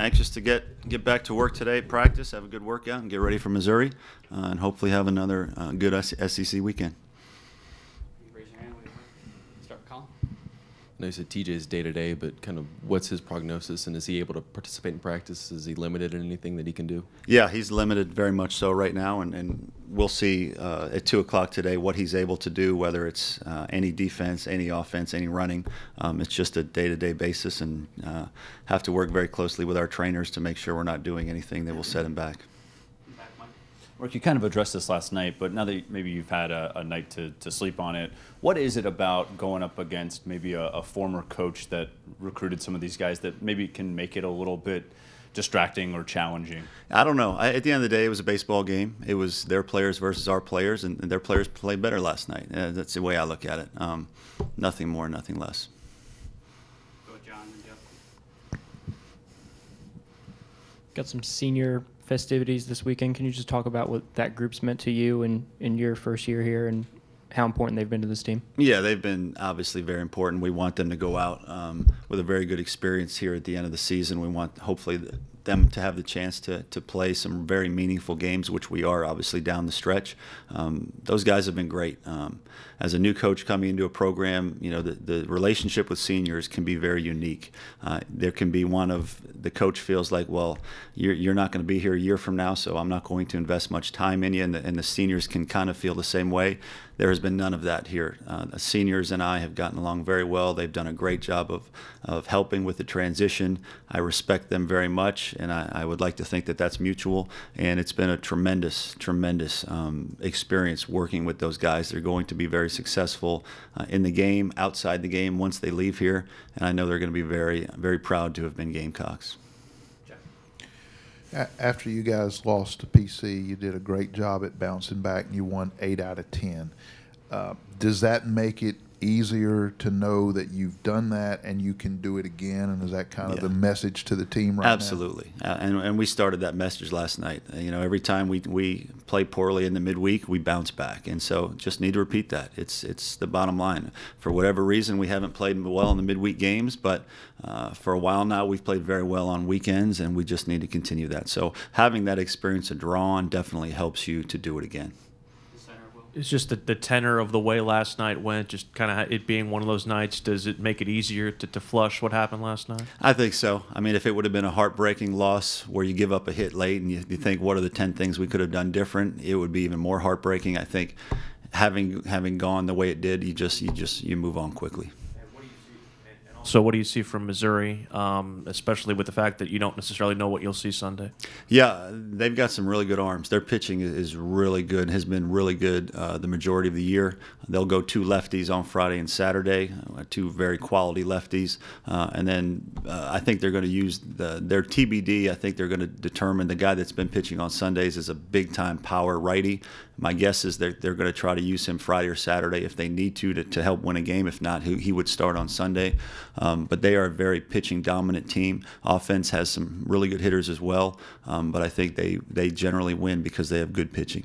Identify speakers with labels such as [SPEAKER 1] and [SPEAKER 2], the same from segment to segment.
[SPEAKER 1] anxious to get back to work today, practice, have a good workout, and get ready for Missouri, and hopefully have another good SEC weekend.
[SPEAKER 2] Raise your hand when you start calling.
[SPEAKER 3] I know you said TJ's day-to-day, but kind of what's his prognosis, and is he able to participate in practice? Is he limited in anything that he can do?
[SPEAKER 1] Yeah, he's limited very much so right now, and we'll see at 2 o'clock today what he's able to do, whether it's any defense, any offense, any running. It's just a day-to-day basis, and have to work very closely with our trainers to make sure we're not doing anything that will set him back.
[SPEAKER 4] Mark, you kind of addressed this last night, but now that maybe you've had a night to sleep on it, what is it about going up against maybe a former coach that recruited some of these guys that maybe can make it a little bit distracting or challenging?
[SPEAKER 1] I don't know. At the end of the day, it was a baseball game. It was their players versus our players, and their players played better last night. That's the way I look at it. Nothing more, nothing less.
[SPEAKER 2] Go with John and Jeff.
[SPEAKER 5] Got some senior festivities this weekend. Can you just talk about what that group's meant to you in your first year here and how important they've been to this team?
[SPEAKER 1] Yeah, they've been obviously very important. We want them to go out with a very good experience here at the end of the season. We want hopefully them to have the chance to play some very meaningful games, which we are obviously down the stretch. Those guys have been great. As a new coach coming into a program, you know, the relationship with seniors can be very unique. There can be one of the coach feels like, well, you're not going to be here a year from now, so I'm not going to invest much time in you, and the seniors can kind of feel the same way. There has been none of that here. The seniors and I have gotten along very well. They've done a great job of helping with the transition. I respect them very much, and I would like to think that that's mutual. And it's been a tremendous, tremendous experience working with those guys. They're going to be very successful in the game, outside the game, once they leave here. And I know they're going to be very, very proud to have been Gamecocks.
[SPEAKER 6] After you guys lost to PC, you did a great job at bouncing back, and you won 8 out of 10. Does that make it easier to know that you've done that and you can do it again? And is that kind of the message to the team right
[SPEAKER 1] Absolutely.
[SPEAKER 6] now?
[SPEAKER 1] And we started that message last night. You know, every time we play poorly in the midweek, we bounce back. And so just need to repeat that. It's the bottom line. For whatever reason, we haven't played well in the midweek games, but for a while now, we've played very well on weekends, and we just need to continue that. So having that experience to draw on definitely helps you to do it again.
[SPEAKER 7] It's just the tenor of the way last night went, just kind of it being one of those nights. Does it make it easier to flush what happened last night?
[SPEAKER 1] I think so. I mean, if it would have been a heartbreaking loss where you give up a hit late and you think, what are the 10 things we could have done different, it would be even more heartbreaking. I think having gone the way it did, you move on quickly.
[SPEAKER 7] So what do you see from Missouri, especially with the fact that you don't necessarily know what you'll see Sunday?
[SPEAKER 1] Yeah, they've got some really good arms. Their pitching is really good, has been really good the majority of the year. They'll go 2 lefties on Friday and Saturday, 2 very quality lefties. And then I think they're going to use their TBD. I think they're going to determine the guy that's been pitching on Sundays is a big-time power righty. My guess is they're going to try to use him Friday or Saturday if they need to help win a game. If not, he would start on Sunday. But they are a very pitching-dominant team. Offense has some really good hitters as well, but I think they generally win because they have good pitching.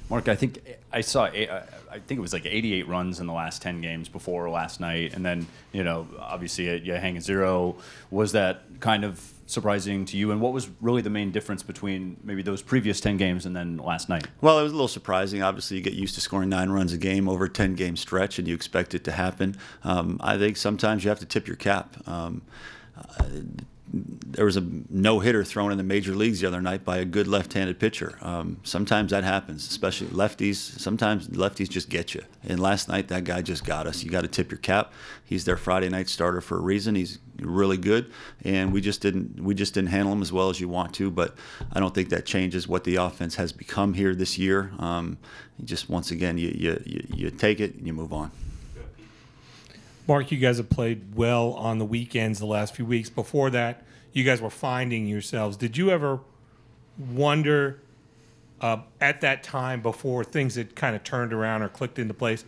[SPEAKER 4] Mark, I think I saw, I think it was like 88 runs in the last 10 games before last night, and then, you know, obviously you hang a 0. Was that kind of surprising to you, and what was really the main difference between maybe those previous 10 games and then last night?
[SPEAKER 1] Well, it was a little surprising. Obviously, you get used to scoring 9 runs a game over a 10-game stretch, and you expect it to happen. I think sometimes you have to tip your cap. There was a no-hitter thrown in the major leagues the other night by a good left-handed pitcher. Sometimes that happens, especially lefties. Sometimes lefties just get you. And last night, that guy just got us. You got to tip your cap. He's their Friday night starter for a reason. He's really good, and we just didn't handle him as well as you want to. But I don't think that changes what the offense has become here this year. Just once again, you take it and you move on.
[SPEAKER 8] Mark, you guys have played well on the weekends the last few weeks. Before that, you guys were finding yourselves. Did you ever wonder at that time, before things had kind of turned around or clicked into place,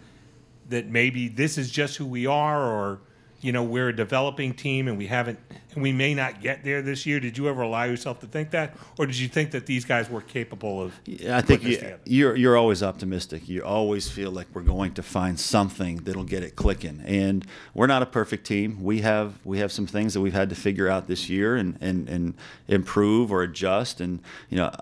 [SPEAKER 8] that maybe this is just who we are, or we're a developing team and we may not get there this year? Did you ever allow yourself to think that, or did you think that these guys were capable of?
[SPEAKER 1] Yeah, I think
[SPEAKER 8] putting this together?
[SPEAKER 1] you're always optimistic. You always feel like we're going to find something that'll get it clicking. And we're not a perfect team. We have some things that we've had to figure out this year and improve or adjust. And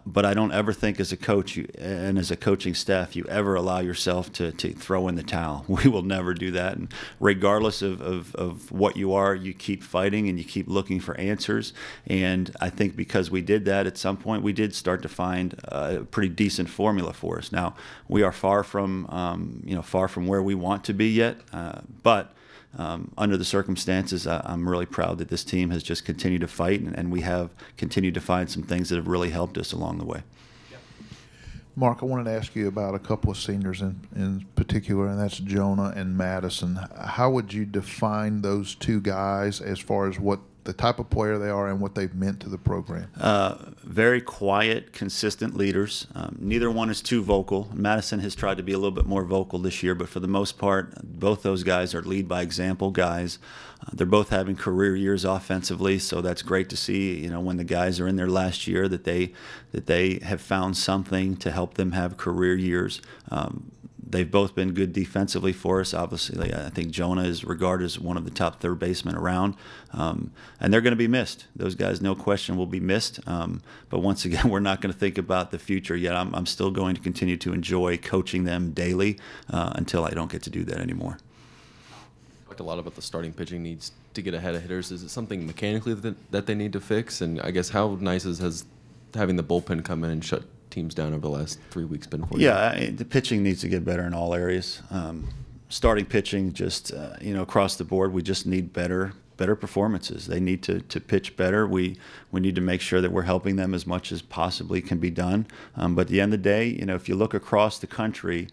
[SPEAKER 1] but I don't ever think as a coach and as a coaching staff you ever allow yourself to throw in the towel. We will never do that. And regardless of what you are, you keep fighting and you keep looking for answers. And I think because we did that at some point, we did start to find a pretty decent formula for us. Now we are far from where we want to be yet, but under the circumstances, I'm really proud that this team has just continued to fight, and we have continued to find some things that have really helped us along the way.
[SPEAKER 6] Mark, I wanted to ask you about a couple of seniors in particular, and that's Jonah and Madison. How would you define those two guys as far as what the type of player they are and what they've meant to the program?
[SPEAKER 1] Very quiet, consistent leaders. Neither one is too vocal. Madison has tried to be a little bit more vocal this year, but for the most part, both those guys are lead by example guys. They're both having career years offensively, so that's great to see. When the guys are in their last year, that they have found something to help them have career years. They've both been good defensively for us. Obviously, I think Jonah is regarded as one of the top third basemen around, and they're going to be missed. Those guys, no question, will be missed. But once again, we're not going to think about the future yet. I'm still going to continue to enjoy coaching them daily until I don't get to do that anymore.
[SPEAKER 3] Talked a lot about the starting pitching needs to get ahead of hitters. Is it something mechanically that they need to fix? And I guess how nice has having the bullpen come in and shut teams down over the last 3 weeks been for you?
[SPEAKER 1] Yeah, the pitching needs to get better in all areas. Starting pitching, just across the board, we just need better performances. They need to pitch better. We need to make sure that we're helping them as much as possibly can be done. But at the end of the day, if you look across the country,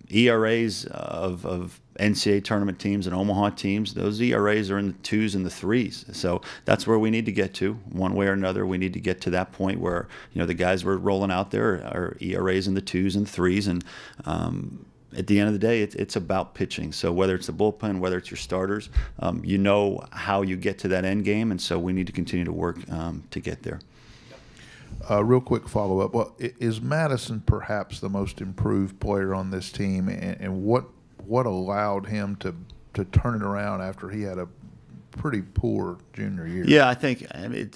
[SPEAKER 1] ERAs of NCAA tournament teams and Omaha teams, those ERAs are in the 2s and the 3s. So that's where we need to get to. One way or another, we need to get to that point where the guys we're rolling out there are ERAs in the 2s and 3s. And at the end of the day, it's about pitching. So whether it's the bullpen, whether it's your starters, you know how you get to that end game. And so we need to continue to work to get there.
[SPEAKER 6] Real quick follow-up. Well, is Madison perhaps the most improved player on this team, and what allowed him to turn it around after he had a pretty poor junior year?
[SPEAKER 1] Yeah, I think,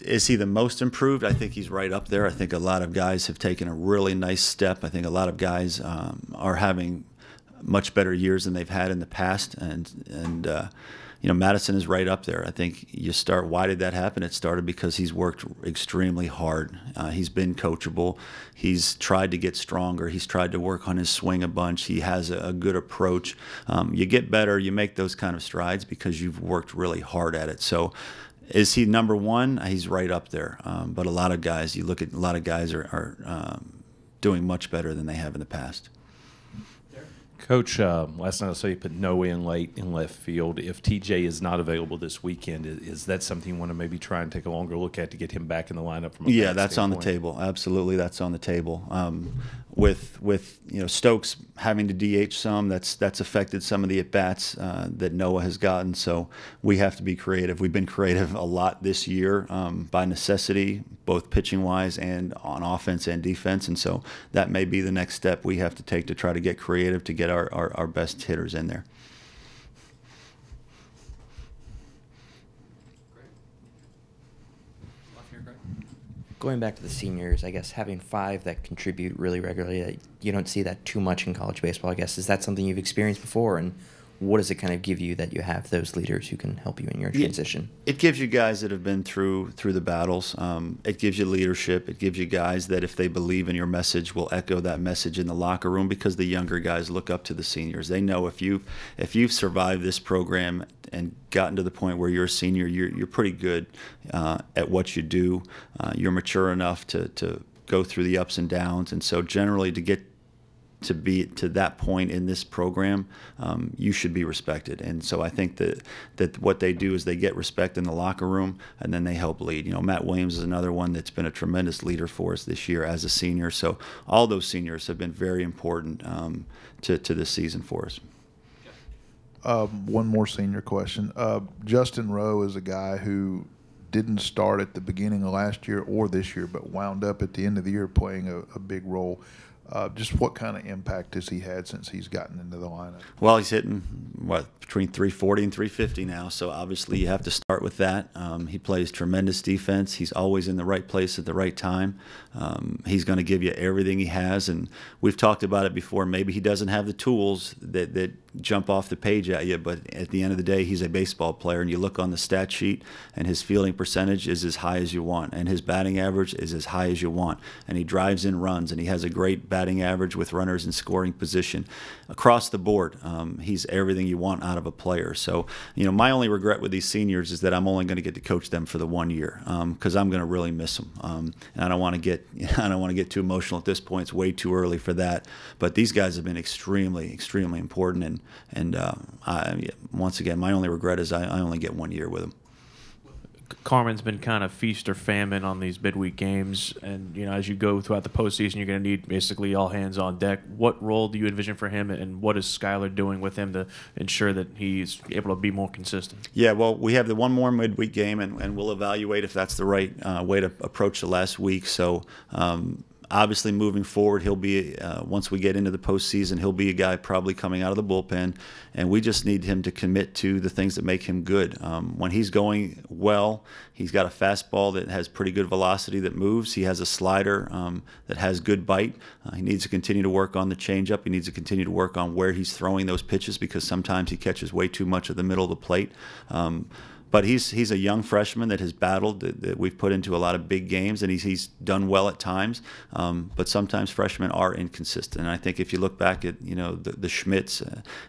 [SPEAKER 1] is he the most improved? I think he's right up there. I think a lot of guys have taken a really nice step. I think a lot of guys are having much better years than they've had in the past, and Madison is right up there. I think why did that happen? It started because he's worked extremely hard. He's been coachable. He's tried to get stronger. He's tried to work on his swing a bunch. He has a good approach. You get better, you make those kind of strides because you've worked really hard at it. So is he number one? He's right up there. But a lot of guys, you look at a lot of guys are doing much better than they have in the past.
[SPEAKER 9] Coach, last night I saw you put Noe in late in left field. If TJ is not available this weekend, is that something you want to maybe try and take a longer look at to get him back in the lineup? From a
[SPEAKER 1] that's on the table. Absolutely, that's on the table. With Stokes having to DH some, that's affected some of the at bats that Noah has gotten. So we have to be creative. We've been creative a lot this year by necessity, both pitching wise and on offense and defense. And so that may be the next step we have to take to try to get creative to get our best hitters in there.
[SPEAKER 10] Going back to the seniors, I guess having 5 that contribute really regularly, you don't see that too much in college baseball, I guess. Is that something you've experienced before? And what does it kind of give you that you have those leaders who can help you in your transition?
[SPEAKER 1] It gives you guys that have been through the battles. It gives you leadership. It gives you guys that if they believe in your message will echo that message in the locker room, because the younger guys look up to the seniors. They know if you've survived this program and gotten to the point where you're a senior, you're pretty good at what you do. You're mature enough to go through the ups and downs. And so generally to get to be to that point in this program, you should be respected. And so I think that what they do is they get respect in the locker room, and then they help lead. Matt Williams is another one that's been a tremendous leader for us this year as a senior. So all those seniors have been very important to this season for us.
[SPEAKER 6] One more senior question. Justin Rowe is a guy who didn't start at the beginning of last year or this year, but wound up at the end of the year playing a big role. Just what kind of impact has he had since he's gotten into the lineup?
[SPEAKER 1] Well, he's hitting, between 340 and 350 now, so obviously you have to start with that. He plays tremendous defense. He's always in the right place at the right time. He's going to give you everything he has, and we've talked about it before. Maybe he doesn't have the tools that jump off the page at you, but at the end of the day, he's a baseball player, and you look on the stat sheet, and his fielding percentage is as high as you want, and his batting average is as high as you want, and he drives in runs, and he has a great batting average with runners in scoring position. Across the board, he's everything you want out of a player. So, my only regret with these seniors is that I'm only going to get to coach them for the 1 year, because I'm going to really miss them, and I don't want to get too emotional at this point. It's way too early for that. But these guys have been extremely, extremely important, and once again, my only regret is I only get 1 year with them.
[SPEAKER 7] Carmen's been kind of feast or famine on these midweek games, and as you go throughout the postseason, you're going to need basically all hands on deck. What role do you envision for him, and what is Skylar doing with him to ensure that he's able to be more consistent? Yeah, well, we have the one more midweek game, and we'll evaluate if that's the right way to approach the last week. So. Obviously, moving forward, he'll be, once we get into the postseason, he'll be a guy probably coming out of the bullpen, and we just need him to commit to the things that make him good. When he's going well, he's got a fastball that has pretty good velocity that moves. He has a slider that has good bite. He needs to continue to work on the changeup. He needs to continue to work on where he's throwing those pitches, because sometimes he catches way too much of the middle of the plate. But he's a young freshman that has battled, that we've put into a lot of big games, and he's done well at times. But sometimes freshmen are inconsistent. And I think if you look back at the Schmitz,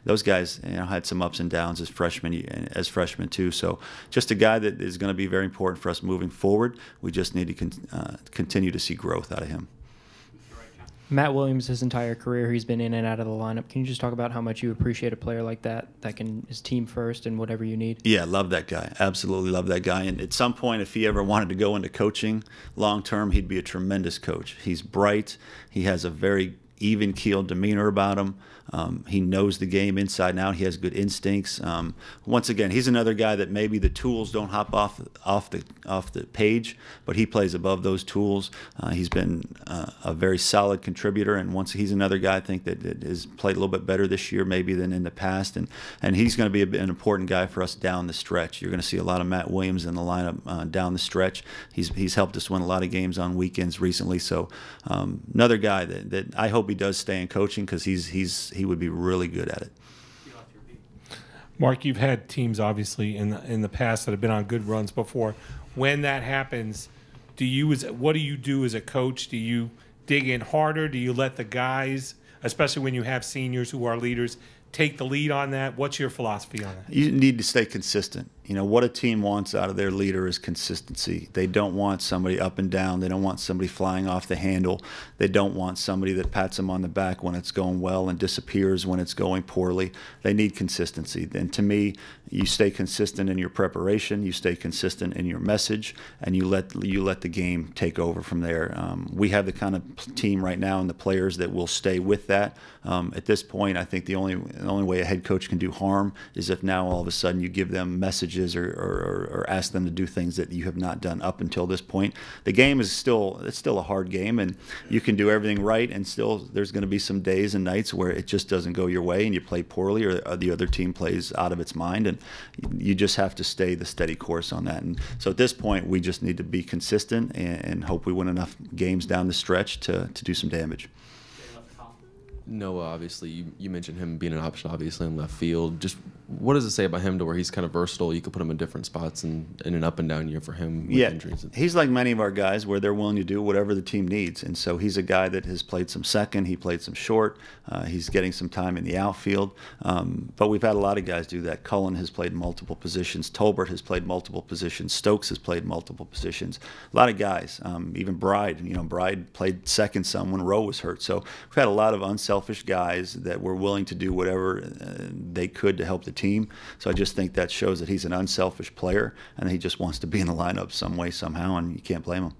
[SPEAKER 7] those guys had some ups and downs as freshmen too. So just a guy that is going to be very important for us moving forward. We just need to continue to see growth out of him.
[SPEAKER 5] Matt Williams, his entire career, he's been in and out of the lineup. Can you just talk about how much you appreciate a player like that is team first and whatever you need? Yeah, love that guy. Absolutely love that guy. And at some point, if he ever wanted to go into coaching long term, he'd be a tremendous coach. He's bright. He has a very even-keeled demeanor about him. He knows the game inside and out. He has good instincts. Once again, he's another guy that maybe the tools don't hop off the page, but he plays above those tools. He's been a very solid contributor, and he's another guy I think that has played a little bit better this year maybe than in the past, and he's going to be an important guy for us down the stretch. You're going to see a lot of Matt Williams in the lineup down the stretch. He's helped us win a lot of games on weekends recently, so another guy that I hope he does stay in coaching, because he would be really good at it.
[SPEAKER 8] Mark, you've had teams obviously in the past that have been on good runs before. When that happens, what do you do as a coach? Do you dig in harder? Do you let the guys, especially when you have seniors who are leaders, take the lead on that? What's your philosophy on that?
[SPEAKER 1] You need to stay consistent. What a team wants out of their leader is consistency. They don't want somebody up and down. They don't want somebody flying off the handle. They don't want somebody that pats them on the back when it's going well and disappears when it's going poorly. They need consistency. And to me, you stay consistent in your preparation, you stay consistent in your message, and you let the game take over from there. We have the kind of team right now and the players that will stay with that. At this point, I think the only way a head coach can do harm is if now all of a sudden you give them messages or ask them to do things that you have not done up until this point. The game is still a hard game, and you can do everything right, and still there's going to be some days and nights where it just doesn't go your way and you play poorly, or the other team plays out of its mind, and you just have to stay the steady course on that. And so at this point, we just need to be consistent and hope we win enough games down the stretch to do some damage.
[SPEAKER 3] Noah, obviously, you mentioned him being an option, obviously, in left field. Just what does it say about him to where he's kind of versatile? You could put him in different spots and in an up and down year for him with injuries.
[SPEAKER 1] He's like many of our guys where they're willing to do whatever the team needs. And so he's a guy that has played some second. He played some short. He's getting some time in the outfield. But we've had a lot of guys do that. Cullen has played multiple positions. Tolbert has played multiple positions. Stokes has played multiple positions. A lot of guys. Even Bride. Bride played second some when Rowe was hurt. So we've had a lot of unselfish guys that were willing to do whatever they could to help the team. So I just think that shows that he's an unselfish player, and he just wants to be in the lineup some way, somehow, and you can't blame him.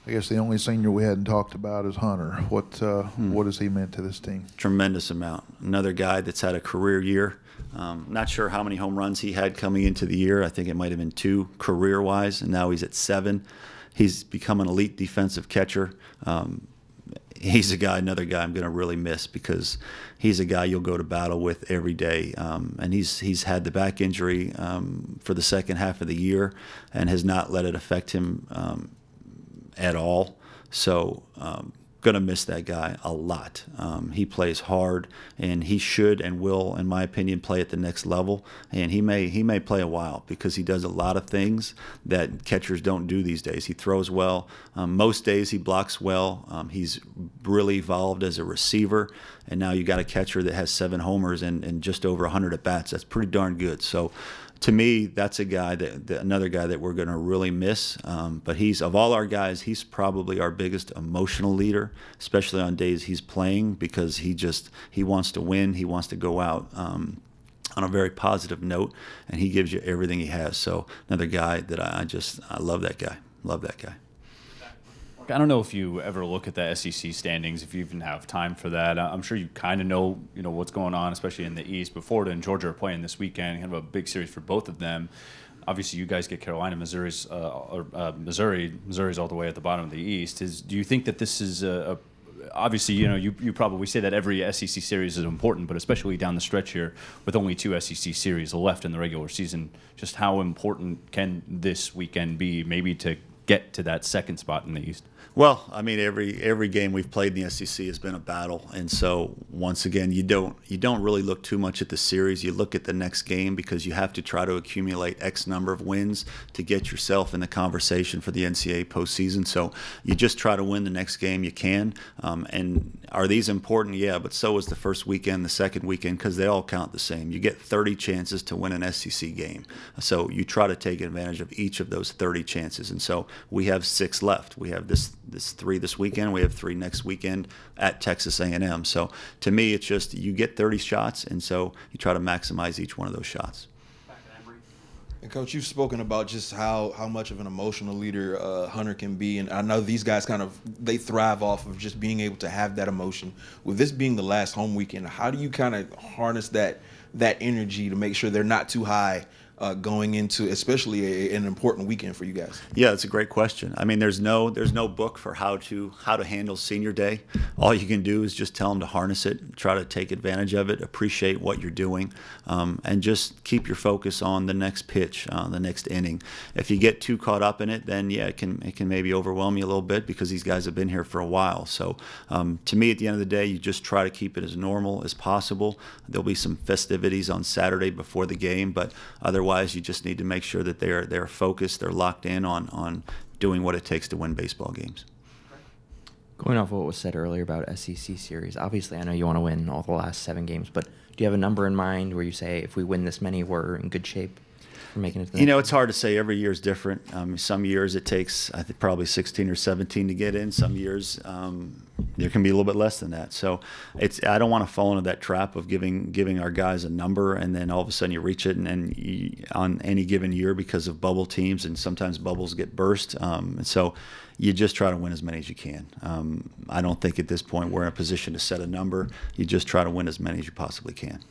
[SPEAKER 6] I guess the only senior we hadn't talked about is Hunter. What has he meant to this team?
[SPEAKER 1] Tremendous amount. Another guy that's had a career year. Not sure how many home runs he had coming into the year. I think it might have been 2 career-wise, and now he's at 7. He's become an elite defensive catcher. He's another guy I'm going to really miss because he's a guy you'll go to battle with every day. And he's had the back injury for the second half of the year and has not let it affect him at all. So going to miss that guy a lot. He plays hard, and he should and will, in my opinion, play at the next level. And he may play a while because he does a lot of things that catchers don't do these days. He throws well. Most days he blocks well. He's really evolved as a receiver, and now you got a catcher that has 7 homers and just over 100 at bats. That's pretty darn good. So, to me, that's a guy another guy that we're going to really miss. But of all our guys, he's probably our biggest emotional leader, especially on days he's playing, because he wants to win. He wants to go out on a very positive note, and he gives you everything he has. So another guy that I love that guy. Love that guy.
[SPEAKER 4] I don't know if you ever look at the SEC standings, if you even have time for that. I'm sure you kind of know, what's going on, especially in the East. But Florida and Georgia are playing this weekend. Kind of a big series for both of them. Obviously, you guys get Carolina, Missouri's all the way at the bottom of the East. Do you think that this is obviously, you probably say that every SEC series is important, but especially down the stretch here with only 2 SEC series left in the regular season, just how important can this weekend be, maybe to get to that second spot in the East?
[SPEAKER 1] Well, I mean, every game we've played in the SEC has been a battle, and so once again, you don't really look too much at the series. You look at the next game because you have to try to accumulate X number of wins to get yourself in the conversation for the NCAA postseason. So you just try to win the next game you can. And are these important? Yeah, but so is the first weekend, the second weekend, because they all count the same. You get 30 chances to win an SEC game, so you try to take advantage of each of those 30 chances. And so we have 6 left. We have this 3 this weekend. We have 3 next weekend at Texas A&M. So to me, it's just you get 30 shots, and so you try to maximize each one of those shots.
[SPEAKER 11] And Coach, you've spoken about just how much of an emotional leader Hunter can be, and I know these guys they thrive off of just being able to have that emotion. With this being the last home weekend, how do you kind of harness that energy to make sure they're not too high going into especially an important weekend for you guys?
[SPEAKER 1] Yeah, that's a great question. I mean, there's no book for how to handle senior day. All you can do is just tell them to harness it, try to take advantage of it, appreciate what you're doing, and just keep your focus on the next pitch, the next inning. If you get too caught up in it, then yeah, it can maybe overwhelm you a little bit because these guys have been here for a while. So to me, at the end of the day, you just try to keep it as normal as possible. There'll be some festivities on Saturday before the game, but otherwise you just need to make sure that they're focused, they're locked in on doing what it takes to win baseball games.
[SPEAKER 10] Going off of what was said earlier about SEC series, obviously I know you want to win all the last 7 games, but do you have a number in mind where you say if we win this many, we're in good shape for making it to the next
[SPEAKER 1] it's hard to say. Every year is different. Some years it takes, I think, probably 16 or 17 to get in. Some years there can be a little bit less than that. So I don't want to fall into that trap of giving our guys a number and then all of a sudden you reach it and on any given year because of bubble teams, and sometimes bubbles get burst. And so you just try to win as many as you can. I don't think at this point we're in a position to set a number. You just try to win as many as you possibly can.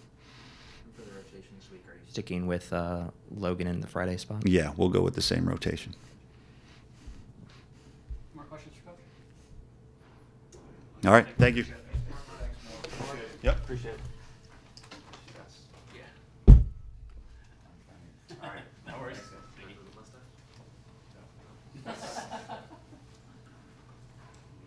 [SPEAKER 10] Sticking with Logan in the Friday spot?
[SPEAKER 1] Yeah, we'll go with the same rotation.
[SPEAKER 2] More questions for Coach?
[SPEAKER 1] All right, thank you.
[SPEAKER 2] Yep. Appreciate it.